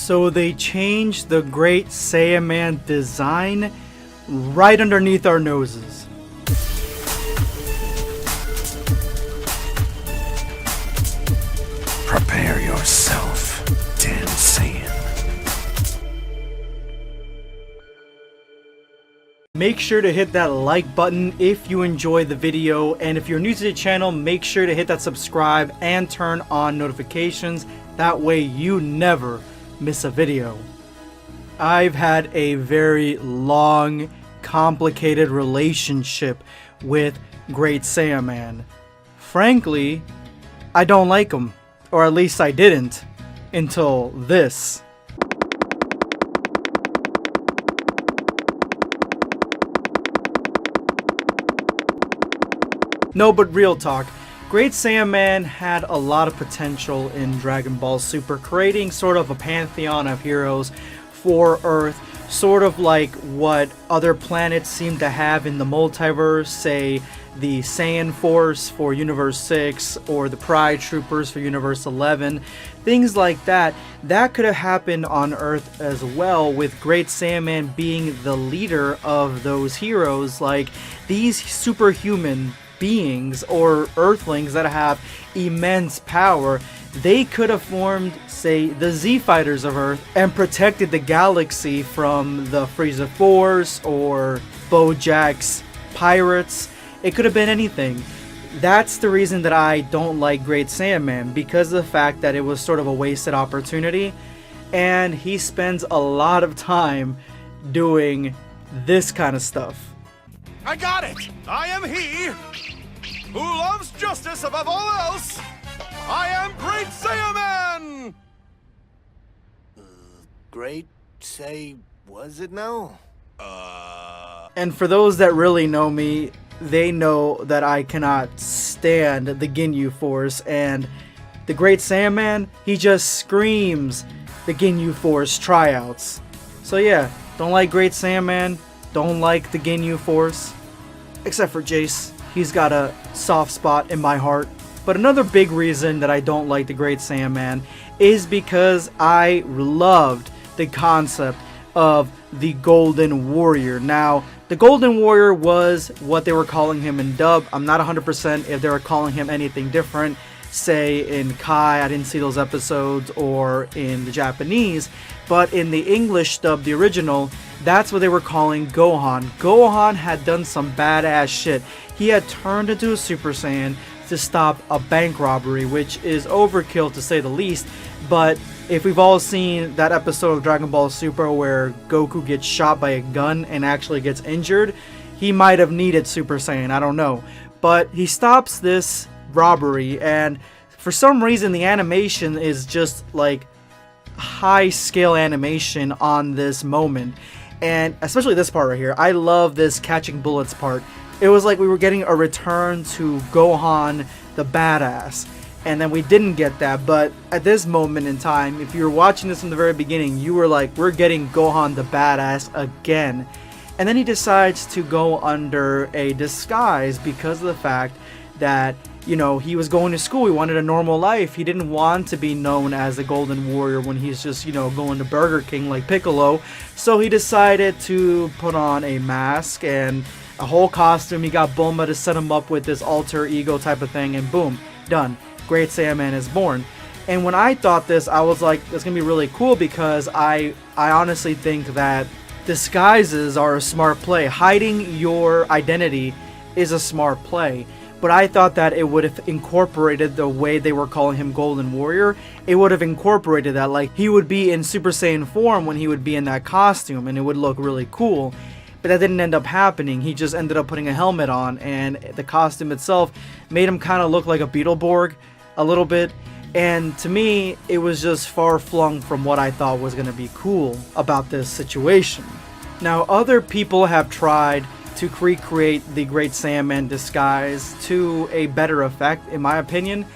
So they changed the Great Saiyaman design right underneath our noses. Prepare yourself, Dan Saiyan. Make sure to hit that like button if you enjoyed the video, and if you're new to the channel, make sure to hit that subscribe and turn on notifications. That way you never miss a video. I've had a very long, complicated relationship with Great Saiyaman. Frankly, I don't like him, or at least I didn't until this. No, but real talk, Great Saiyaman had a lot of potential in Dragon Ball Super, creating sort of a pantheon of heroes for Earth, sort of like what other planets seem to have in the multiverse, say the Saiyan Force for Universe 6 or the Pride Troopers for Universe 11, things like that. That could have happened on Earth as well, with Great Saiyaman being the leader of those heroes, like these superhuman beings or earthlings that have immense power. They could have formed, say, the Z Fighters of Earth and protected the galaxy from the Frieza Force or Bojack's pirates. It could have been anything. That's the reason that I don't like Great Saiyaman, because of the fact that it was sort of a wasted opportunity, and he spends a lot of time doing this kind of stuff. I got it! I am he who loves justice above all else! I am Great Saiyaman! Great say, was it now? And for those that really know me, they know that I cannot stand the Ginyu Force, and the Great Saiyaman, he just screams the Ginyu Force tryouts. So yeah, don't like Great Saiyaman, don't like the Ginyu Force, except for Jace. He's got a soft spot in my heart. But another big reason that I don't like the Great Saiyaman is because I loved the concept of the Golden Warrior. Now, the Golden Warrior was what they were calling him in dub. I'm not 100% if they were calling him anything different, say in Kai, I didn't see those episodes, or in the Japanese, but in the English dub, the original, that's what they were calling Gohan. Gohan had done some badass shit. He had turned into a Super Saiyan to stop a bank robbery, which is overkill to say the least, but if we've all seen that episode of Dragon Ball Super where Goku gets shot by a gun and actually gets injured, he might have needed Super Saiyan, I don't know. But he stops this robbery, and for some reason the animation is just like high scale animation on this moment, and especially this part right here. I love this catching bullets part. It was like we were getting a return to Gohan the badass, and then we didn't get that. But at this moment in time, if you were watching this from the very beginning, you were like, we're getting Gohan the badass again. And then he decides to go under a disguise because of the fact that, you know, he was going to school. He wanted a normal life. He didn't want to be known as the Golden Warrior when he's just, you know, going to Burger King like Piccolo. So he decided to put on a mask and a whole costume. He got Bulma to set him up with this alter ego type of thing, and boom, done. Great Saiyaman is born. And when I thought this, I was like, it's gonna be really cool, because I honestly think that disguises are a smart play. Hiding your identity is a smart play. But I thought that it would have incorporated the way they were calling him Golden Warrior. It would have incorporated that, like he would be in Super Saiyan form when he would be in that costume, and it would look really cool. But that didn't end up happening. He just ended up putting a helmet on, and the costume itself made him kind of look like a Beetleborg a little bit. And to me, it was just far flung from what I thought was going to be cool about this situation. Now, other people have tried to recreate the Great Saiyaman disguise to a better effect, in my opinion.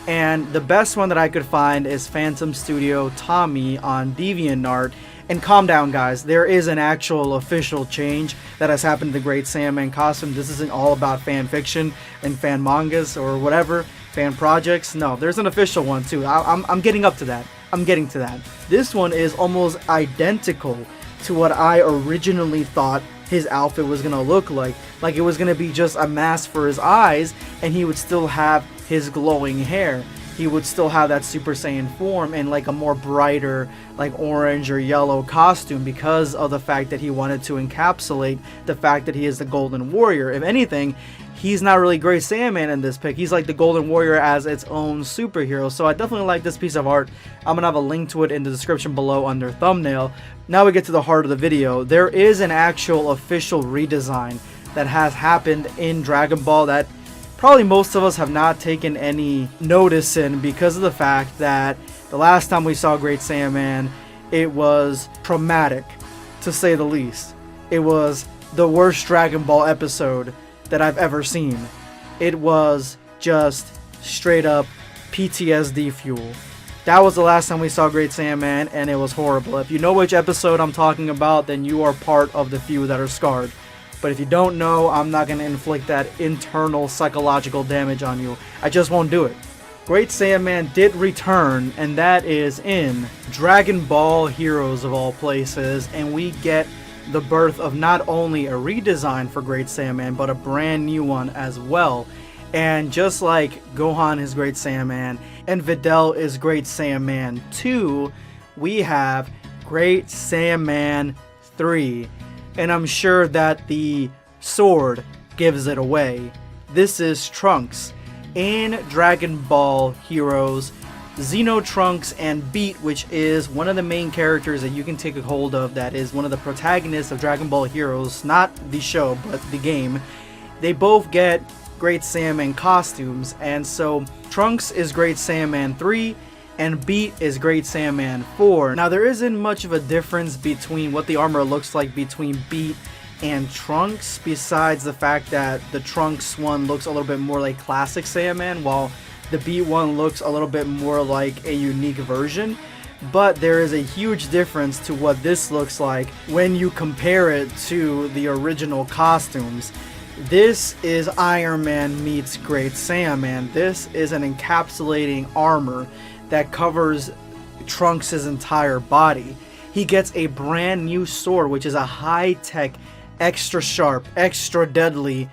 And the best one that I could find is Phantom Studio Tommy on DeviantArt. And calm down, guys, there is an actual official change that has happened to the Great Saiyaman costume. This isn't all about fan fiction and fan mangas or whatever, fan projects. No, there's an official one too. I'm getting up to that. I'm getting to that. This one is almost identical to what I originally thought his outfit was gonna look like. Like it was gonna be just a mask for his eyes, and he would still have his glowing hair. He would still have that Super Saiyan form and like a more brighter, like orange or yellow costume, because of the fact that he wanted to encapsulate the fact that he is the Golden Warrior. If anything, he's not really Great Saiyaman in this pick. He's like the Golden Warrior as its own superhero. So I definitely like this piece of art. I'm gonna have a link to it in the description below under thumbnail. Now we get to the heart of the video. There is an actual official redesign that has happened in Dragon Ball that probably most of us have not taken any notice in, because of the fact that the last time we saw Great Saiyaman, it was traumatic, to say the least. It was the worst Dragon Ball episode that I've ever seen. It was just straight up PTSD fuel. That was the last time we saw Great Saiyaman, and it was horrible. If you know which episode I'm talking about, then you are part of the few that are scarred. But if you don't know, I'm not going to inflict that internal psychological damage on you. I just won't do it. Great Saiyaman did return, and that is in Dragon Ball Heroes of all places, and we get the birth of not only a redesign for Great Saiyaman, but a brand new one as well. And just like Gohan is Great Saiyaman and Videl is Great Saiyaman 2, we have Great Saiyaman 3. And I'm sure that the sword gives it away. This is Trunks. In Dragon Ball Heroes, Xeno Trunks and Beat, which is one of the main characters that you can take a hold of, that is one of the protagonists of Dragon Ball Heroes, not the show, but the game, they both get Great Saiyaman costumes. And so Trunks is Great Saiyaman 3, and Beat is Great Saiyaman 4. Now there isn't much of a difference between what the armor looks like between Beat and Trunks, besides the fact that the Trunks one looks a little bit more like classic Saiyaman, while the Beat one looks a little bit more like a unique version. But there is a huge difference to what this looks like when you compare it to the original costumes. This is Iron Man meets Great Saiyaman. This is an encapsulating armor that covers Trunks' entire body. He gets a brand new sword, which is a high-tech, extra sharp, extra deadly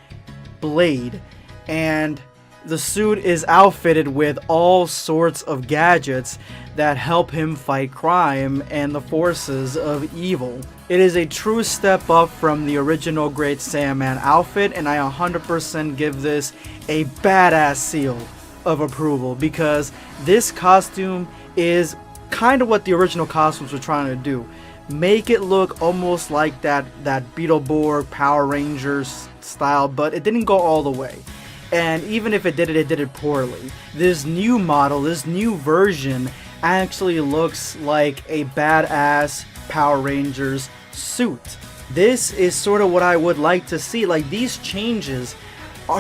blade. And the suit is outfitted with all sorts of gadgets that help him fight crime and the forces of evil. It is a true step up from the original Great Saiyaman outfit, and I 100% give this a badass seal of approval, because this costume is kind of what the original costumes were trying to do. Make it look almost like that Beetleborg Power Rangers style, but it didn't go all the way. And even if it did it poorly. This new model, this new version, actually looks like a badass Power Rangers suit. This is sort of what I would like to see. Like, these changes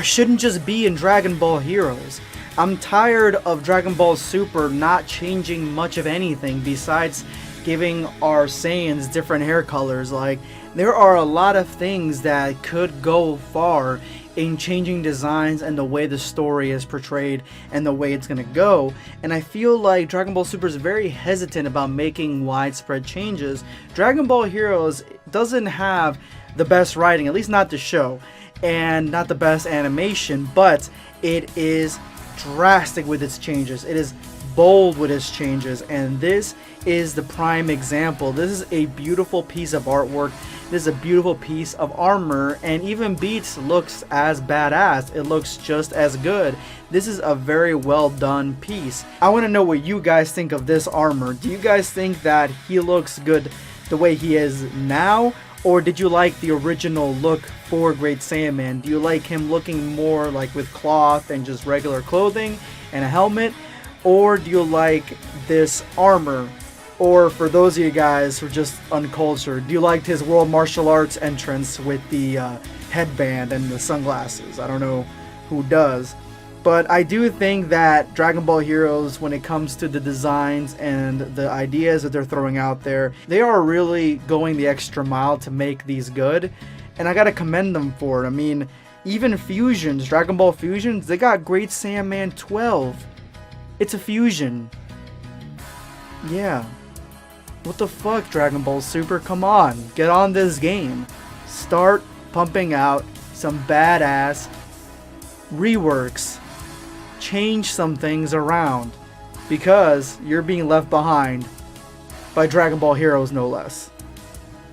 shouldn't just be in Dragon Ball Heroes. I'm tired of Dragon Ball Super not changing much of anything besides giving our Saiyans different hair colors. Like, there are a lot of things that could go far in changing designs and the way the story is portrayed and the way it's gonna go. And I feel like Dragon Ball Super is very hesitant about making widespread changes. Dragon Ball Heroes doesn't have the best writing, at least not the show, and not the best animation, but it is drastic with its changes. It is bold with its changes, and this is the prime example. This is a beautiful piece of artwork. This is a beautiful piece of armor, and even Beats looks as badass. It looks just as good. This is a very well done piece. I want to know what you guys think of this armor. Do you guys think that he looks good the way he is now, or did you like the original look for Great Saiyaman? Do you like him looking more like with cloth and just regular clothing and a helmet? Or do you like this armor? Or for those of you guys who are just uncultured, do you like his World Martial Arts entrance with the headband and the sunglasses? I don't know who does. But I do think that Dragon Ball Heroes, when it comes to the designs and the ideas that they're throwing out there, they are really going the extra mile to make these good. And I gotta commend them for it. I mean, even fusions, Dragon Ball fusions, they got Great Saiyaman 12. It's a fusion. Yeah. What the fuck, Dragon Ball Super? Come on, get on this game. Start pumping out some badass reworks. Change some things around, because you're being left behind by Dragon Ball Heroes, no less.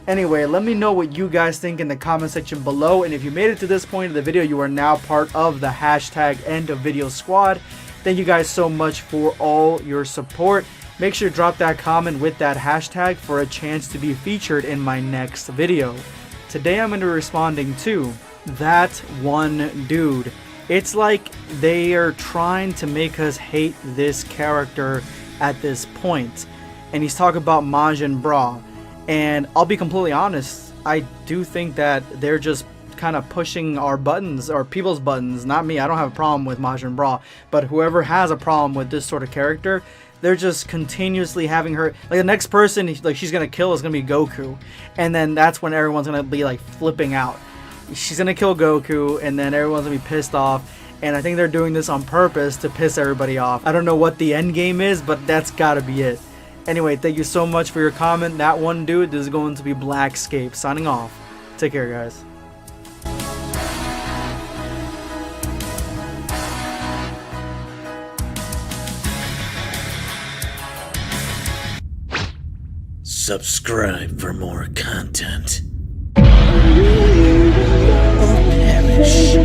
Anyway, let me know what you guys think in the comment section below, and if you made it to this point of the video, you are now part of the hashtag End of Video Squad. Thank you guys so much for all your support. Make sure to drop that comment with that hashtag for a chance to be featured in my next video. Today I'm going to be responding to That One Dude. It's like they are trying to make us hate this character at this point. And he's talking about Majin Bra. And I'll be completely honest, I do think that they're just kind of pushing our buttons, or people's buttons, not me. I don't have a problem with Majin Bra, but whoever has a problem with this sort of character, they're just continuously having her, like the next person like she's gonna kill is gonna be Goku, and then that's when everyone's gonna be like flipping out. She's gonna kill Goku, and then everyone's gonna be pissed off. And I think they're doing this on purpose to piss everybody off. I don't know what the end game is, but that's gotta be it. Anyway, thank you so much for your comment. That One Dude. This is going to be BlackScape signing off. Take care, guys. Subscribe for more content. Or perish.